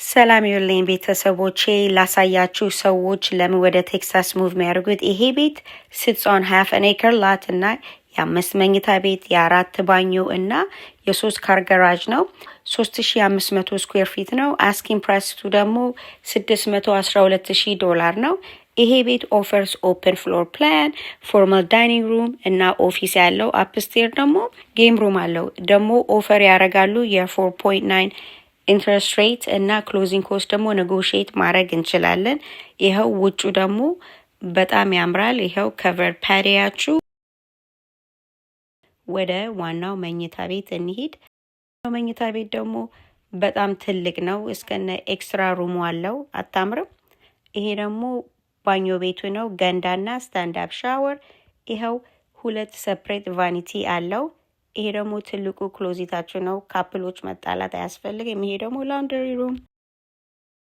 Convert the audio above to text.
ሰላም ይሁንልኝ ቤተሰቦቼ። ላሳያችሁ ሰዎች ለምን ወደ ቴክሳስ ሙቭ የሚያደርጉት። ይሄ ቤት sits on half an acre lot እና የ5 መኝታ ቤት የ4 ባኞ እና የ3 ካር ጋራጅ ነው። 3500 ስኩዌር ፊት ነው። አስኪንግ ፕራይሱ ደግሞ $612,000 ነው። ይሄ ቤት ኦፈርስ ኦፕን ፍሎር ፕላን፣ ፎርማል ዳይኒንግ ሩም እና ኦፊስ ያለው፣ አፕስቴር ደግሞ ጌም ሩም አለው። ደግሞ ኦፈር ያደርጋሉ የ4.9 ኢንትረስት ሬት እና ክሎዚንግ ኮስት ደግሞ ኔጎሽዬት ማድረግ እንችላለን። ይኸው ውጩ ደግሞ በጣም ያምራል። ይኸው ከቨር ፓዲያችሁ። ወደ ዋናው መኝታ ቤት እንሂድ። መኝታ ቤት ደግሞ በጣም ትልቅ ነው። እስከነ ኤክስትራ ሩሙ አለው። አታምርም? ይሄ ደግሞ ባኞ ቤቱ ነው። ገንዳና ስታንድ አፕ ሻወር። ይኸው 2 ሰፕሬት ቫኒቲ አለው። ይሄ ደግሞ ትልቁ ክሎዚታችሁ ነው። ካፕሎች መጣላት አያስፈልግም። ይሄ ደግሞ ላውንደሪ ሩም